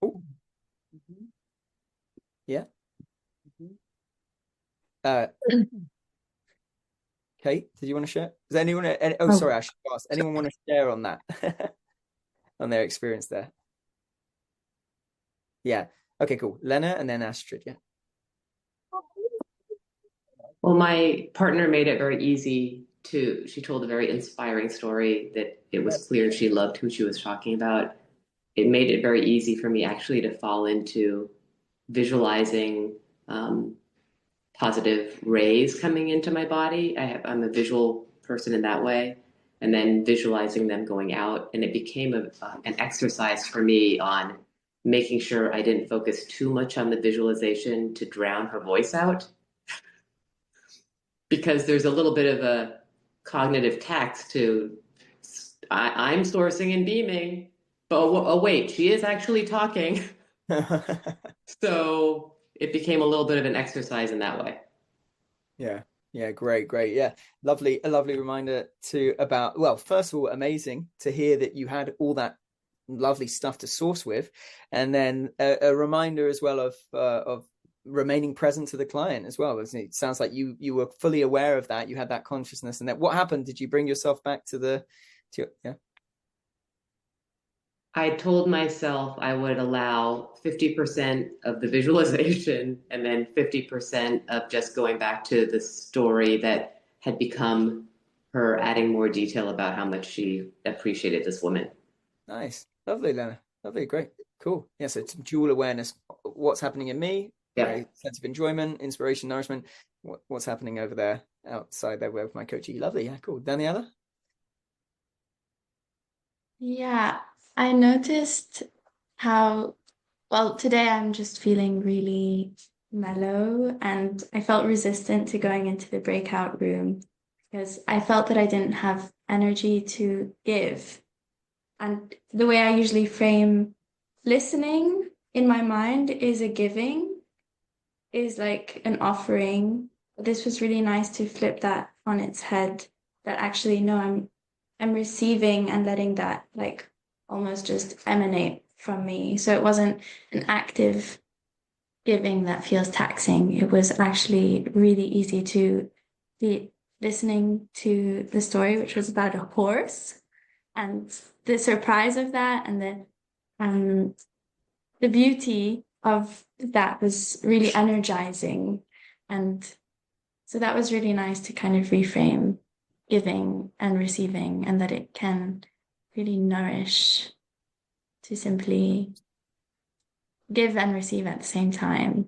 Oh. Yeah. Kate, did you want to share? Does anyone? Sorry, I should ask. Anyone want to share on that, on their experience there? Yeah. Okay, cool. Lena and then Astrid. Yeah. Well, my partner made it very easy she told a very inspiring story that it was clear she loved who she was talking about. It made it very easy for me actually to fall into visualizing positive rays coming into my body. I'm a visual person in that way, and then visualizing them going out. And it became an exercise for me on making sure I didn't focus too much on the visualization to drown her voice out. Because there's a little bit of a cognitive tax to, I'm sourcing and beaming, but oh wait, she is actually talking. So it became a little bit of an exercise in that way. Yeah, great. Yeah, a lovely reminder about, well, first of all, amazing to hear that you had all that lovely stuff to source with, and then a reminder as well of remaining present to the client as well. It sounds like you were fully aware of that. You had that consciousness, and that what happened? Did you bring yourself back to yeah? I told myself I would allow 50% of the visualization and then 50% of just going back to the story that had become her adding more detail about how much she appreciated this woman. Nice. Lovely, Lena. Lovely. Great. Cool. Yeah, so it's dual awareness. What's happening in me? Yeah. Sense of enjoyment, inspiration, nourishment. What's happening over there outside there with my coachee? Lovely. Yeah, cool. Daniela? Yeah, I noticed how, well, today I'm just feeling really mellow, and I felt resistant to going into the breakout room because I felt that I didn't have energy to give. And the way I usually frame listening in my mind is a giving, is like an offering. This was really nice to flip that on its head, that actually, no, I'm receiving and letting that like almost just emanate from me. So it wasn't an active giving that feels taxing. It was actually really easy to be listening to the story, which was about a horse, and the surprise of that, and the beauty of that was really energizing. And so that was really nice to kind of reframe giving and receiving, and that it can really nourish to simply give and receive at the same time.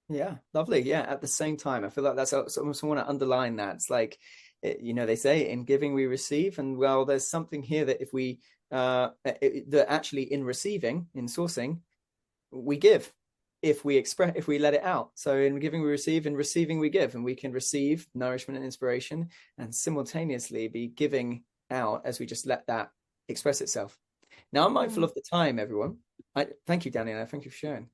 Yeah, lovely. Yeah, at the same time. I feel like that's almost, I want to underline that. It's like, you know, they say in giving we receive, and well, there's something here that if we that actually in receiving, in sourcing, we give. If we express, if we let it out. So in giving we receive, in receiving we give, and we can receive nourishment and inspiration and simultaneously be giving out as we just let that express itself. Now I'm mindful of the time, everyone. Thank you, Daniela. Thank you for sharing.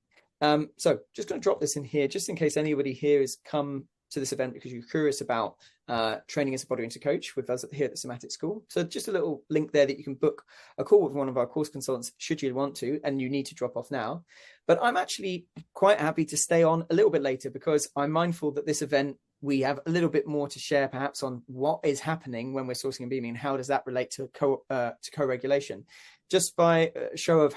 So just going to drop this in here, just in case anybody here has come to this event because you're curious about training as a body into coach with us here at the Somatic School. So just a little link there that you can book a call with one of our course consultants should you want to, and you need to drop off now. But I'm actually quite happy to stay on a little bit later because I'm mindful that this event, we have a little bit more to share perhaps on what is happening when we're sourcing and beaming and how does that relate to co-regulation. Just by a show of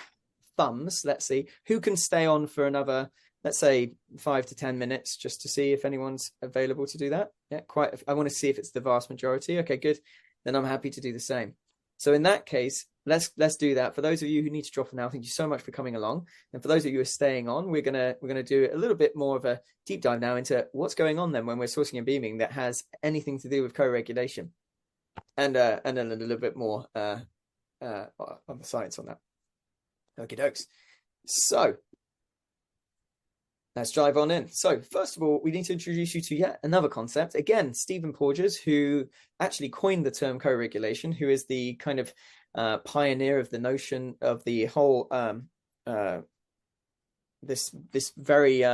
thumbs, let's see who can stay on for another, let's say 5 to 10 minutes, just to see if anyone's available to do that. Yeah, quite. I want to see if it's the vast majority. Okay, good. Then I'm happy to do the same. So in that case, let's do that. For those of you who need to drop now, thank you so much for coming along. And for those of you who are staying on, we're gonna do a little bit more of a deep dive now into what's going on then when we're sourcing and beaming that has anything to do with co-regulation, and then a little bit more on the science on that. Okie dokes. So let's dive on in. So first of all, we need to introduce you to yet another concept. Again, Stephen Porges, who actually coined the term co-regulation, who is the kind of pioneer of the notion of the whole this very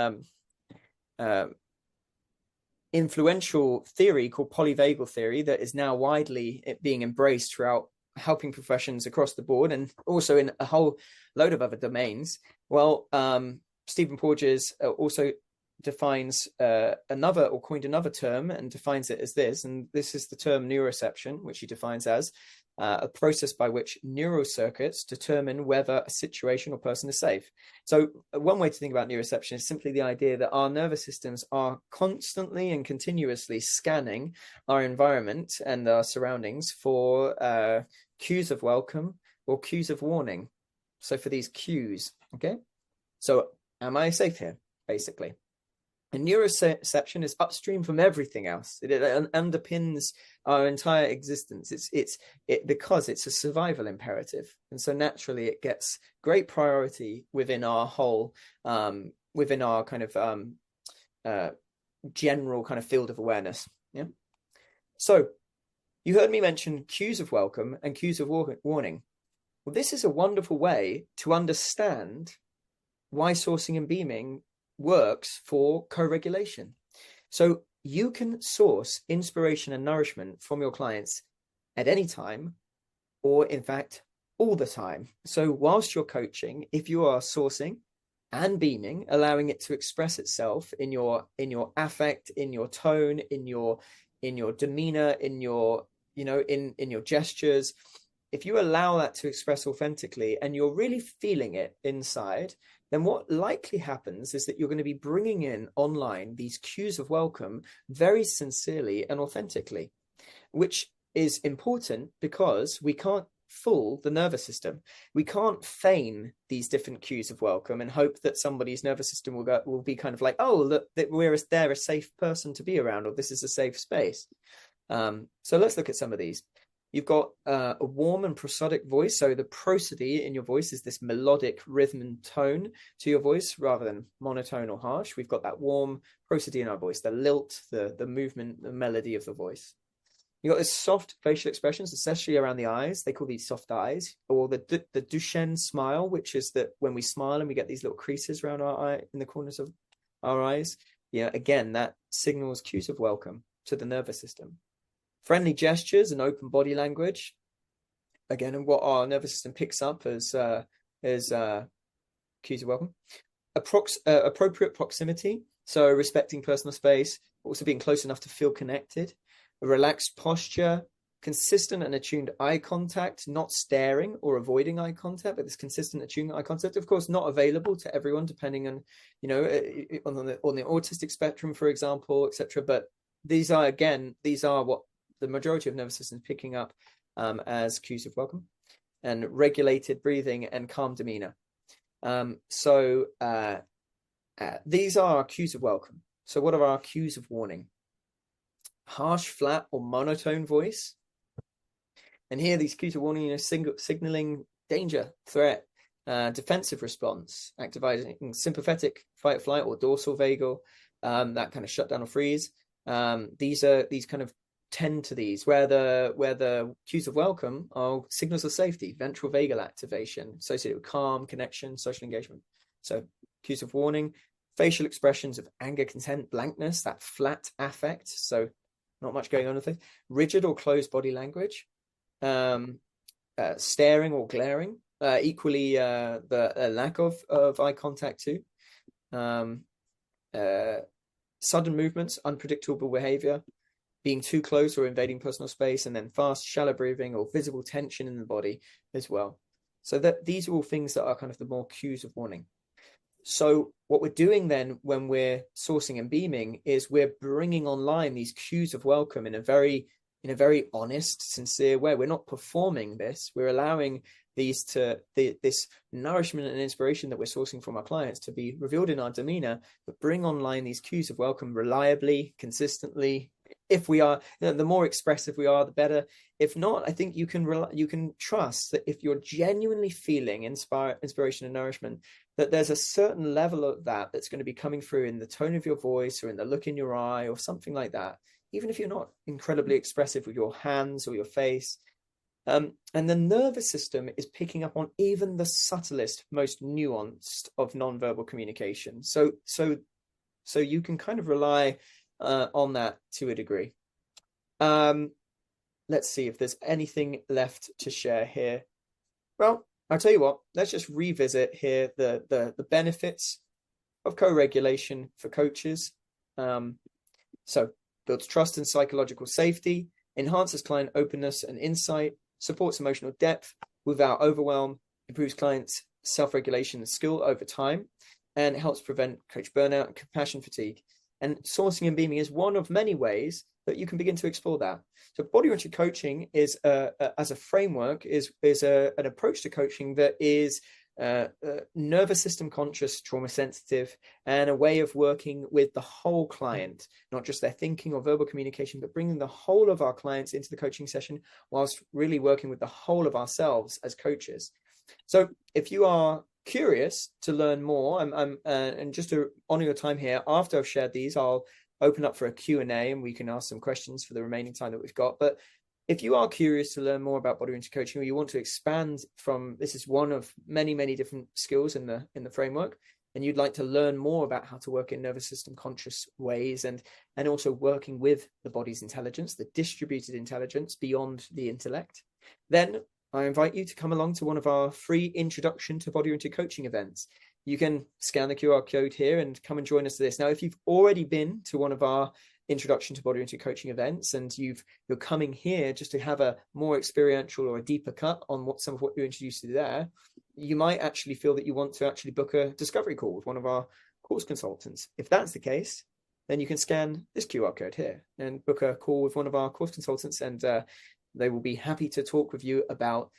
influential theory called polyvagal theory that is now widely being embraced throughout helping professions across the board and also in a whole load of other domains. Well, Stephen Porges also defines coined another term and defines it as this, and this is the term neuroception, which he defines as a process by which neural circuits determine whether a situation or person is safe. So one way to think about neuroception is simply the idea that our nervous systems are constantly and continuously scanning our environment and our surroundings for cues of welcome or cues of warning. So for these cues, okay? So am I safe here, basically? And neuroception is upstream from everything else. It underpins our entire existence. It's because it's a survival imperative, and so naturally it gets great priority within our whole, within our kind of general kind of field of awareness. Yeah. So you heard me mention cues of welcome and cues of warning. Well, this is a wonderful way to understand why sourcing and beaming works for co-regulation. So you can source inspiration and nourishment from your clients at any time, or in fact, all the time. So whilst you're coaching, if you are sourcing and beaming, allowing it to express itself in your affect, in your tone, in your demeanor, in your, you know, in your gestures, if you allow that to express authentically and you're really feeling it inside, then what likely happens is that you're going to be bringing in online these cues of welcome very sincerely and authentically, which is important because we can't fool the nervous system. We can't feign these different cues of welcome and hope that somebody's nervous system will be kind of like, oh, look, that they're a safe person to be around, or this is a safe space. So let's look at some of these. You've got a warm and prosodic voice. So the prosody in your voice is this melodic rhythm and tone to your voice rather than monotone or harsh. We've got that warm prosody in our voice, the lilt, the movement, the melody of the voice. You got this soft facial expressions, especially around the eyes. They call these soft eyes, or the Duchenne smile, which is that when we smile and we get these little creases around our eye in the corners of our eyes. Yeah, again, that signals cues of welcome to the nervous system. Friendly gestures and open body language, again, and what our nervous system picks up as cues of welcome. Appropriate proximity, so respecting personal space, also being close enough to feel connected. A relaxed posture, consistent and attuned eye contact, not staring or avoiding eye contact, but this consistent attuned eye contact, of course, not available to everyone, depending on, you know, on the autistic spectrum, for example, etc. But these are what the majority of nervous systems picking up as cues of welcome, and regulated breathing and calm demeanor. These are our cues of welcome. So what are our cues of warning? Harsh, flat, or monotone voice. And here, these cues of warning, you know, signaling danger, threat, defensive response, activating sympathetic fight, flight, or dorsal vagal, that kind of shutdown or freeze. These kind of tend to these, where the cues of welcome are signals of safety, ventral vagal activation, associated with calm, connection, social engagement. So cues of warning, facial expressions of anger, content, blankness, that flat affect, so not much going on with it. Rigid or closed body language, staring or glaring, equally the lack of eye contact too. Sudden movements, unpredictable behavior, being too close or invading personal space, and then fast, shallow breathing or visible tension in the body as well. So that these are all things that are kind of the more cues of warning. So what we're doing then when we're sourcing and beaming is we're bringing online these cues of welcome in a very honest, sincere way. We're not performing this. We're allowing these this nourishment and inspiration that we're sourcing from our clients to be revealed in our demeanor, but bring online these cues of welcome reliably, consistently. If we are, you know, the more expressive we are, the better. If not, I think you can trust that if you're genuinely feeling inspiration and nourishment, that there's a certain level of that's going to be coming through in the tone of your voice or in the look in your eye or something like that, even if you're not incredibly expressive with your hands or your face. And the nervous system is picking up on even the subtlest, most nuanced of nonverbal communication. So you can kind of rely on that to a degree. Let's see if there's anything left to share here. Well, I'll tell you what, let's just revisit here the benefits of co-regulation for coaches. So builds trust and psychological safety, enhances client openness and insight, supports emotional depth without overwhelm, improves clients' self-regulation and skill over time, and helps prevent coach burnout and compassion fatigue. And sourcing and beaming is one of many ways that you can begin to explore that. So body-oriented coaching is, as a framework, is an approach to coaching that is nervous system conscious, trauma sensitive, and a way of working with the whole client, not just their thinking or verbal communication, but bringing the whole of our clients into the coaching session whilst really working with the whole of ourselves as coaches. So if you are curious to learn more, and just to honor your time here, after I've shared these, I'll open up for a Q&A and we can ask some questions for the remaining time that we've got. But if you are curious to learn more about body-oriented coaching, or you want to expand from, this is one of many different skills in the framework, and you'd like to learn more about how to work in nervous system conscious ways, and also working with the body's intelligence, the distributed intelligence beyond the intellect, then I invite you to come along to one of our free introduction to body-oriented coaching events. You can scan the QR code here and come and join us for this. Now, if you've already been to one of our introduction to body-oriented coaching events and you're coming here just to have a more experiential or a deeper cut on some of what you're introduced to there, you might actually feel that you want to actually book a discovery call with one of our course consultants. If that's the case, then you can scan this QR code here and book a call with one of our course consultants, and they will be happy to talk with you about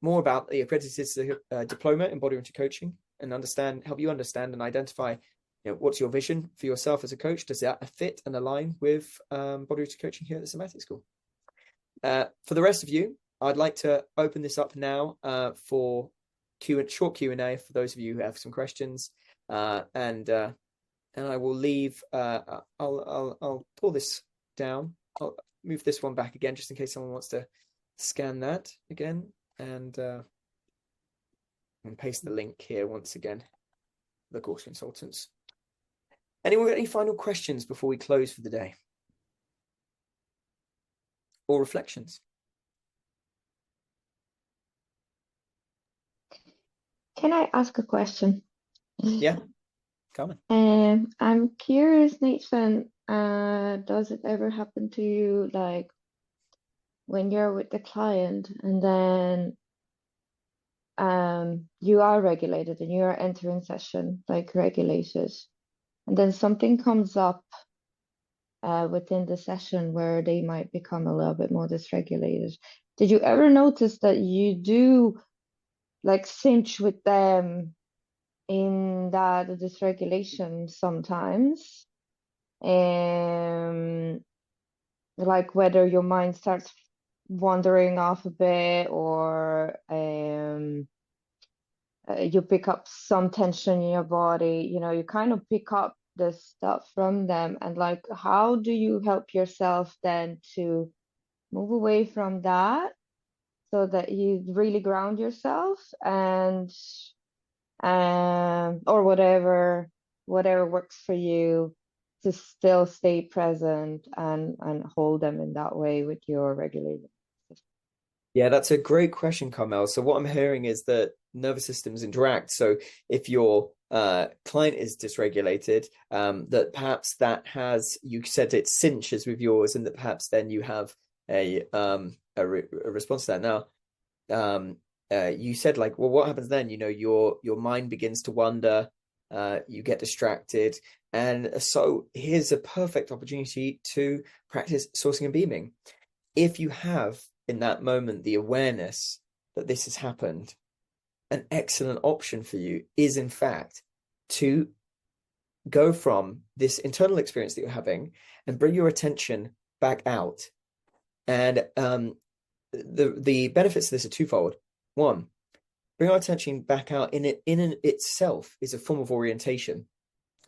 more about the accredited diploma in body-oriented coaching, and help you understand and identify, what's your vision for yourself as a coach? Does that fit and align with body-oriented coaching here at the Somatic School? For the rest of you, I'd like to open this up now for short Q&A for those of you who have some questions, and I will leave. I'll pull this down I'll move this one back again, just in case someone wants to scan that again, and paste the link here once again, the course consultants. Anyone got any final questions before we close for the day? Or reflections? Can I ask a question? Yeah, come on. I'm curious, Nathan, does it ever happen to you, like when you're with the client and then you are regulated and you are entering session like regulated, and then something comes up within the session where they might become a little bit more dysregulated? Did you ever notice that you do like cinch with them in that dysregulation sometimes? Like whether your mind starts wandering off a bit, or you pick up some tension in your body, you kind of pick up the stuff from them. And like, how do you help yourself then to move away from that so that you really ground yourself and or whatever works for you, to still stay present and hold them in that way with your regulated system? Yeah, that's a great question, Carmel. So what I'm hearing is that nervous systems interact. So if your client is dysregulated, that perhaps that has, you said it cinches with yours, and that perhaps then you have a response to that. Now, you said like, well, what happens then? Your mind begins to wander, you get distracted, and so here's a perfect opportunity to practice sourcing and beaming. If you have in that moment the awareness that this has happened, an excellent option for you is in fact to go from this internal experience that you're having and bring your attention back out. And the benefits of this are twofold. One, bring our attention back out in itself is a form of orientation.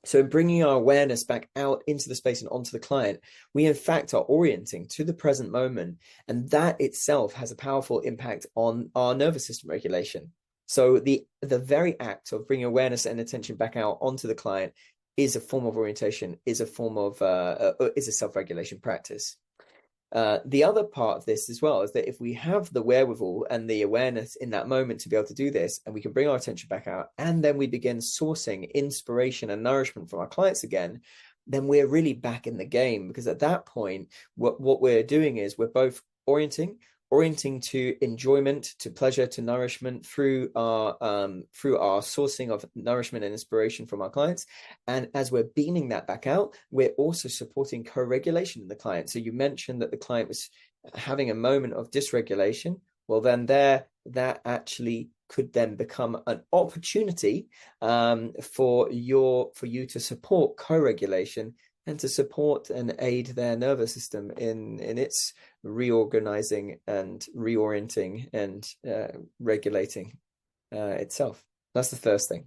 So in bringing our awareness back out into the space and onto the client, we in fact are orienting to the present moment, and that itself has a powerful impact on our nervous system regulation. So the very act of bringing awareness and attention back out onto the client is a form of orientation, is a form of is a self-regulation practice. The other part of this as well is that if we have the wherewithal and the awareness in that moment to be able to do this, and we can bring our attention back out, and then we begin sourcing inspiration and nourishment from our clients again, then we're really back in the game. Because at that point, what we're doing is we're both orienting to enjoyment, to pleasure, to nourishment through our sourcing of nourishment and inspiration from our clients. And as we're beaming that back out, we're also supporting co-regulation in the client. So you mentioned that the client was having a moment of dysregulation. Well, then that actually could then become an opportunity for you to support co-regulation and to support and aid their nervous system in its reorganizing and reorienting and regulating itself. That's the first thing.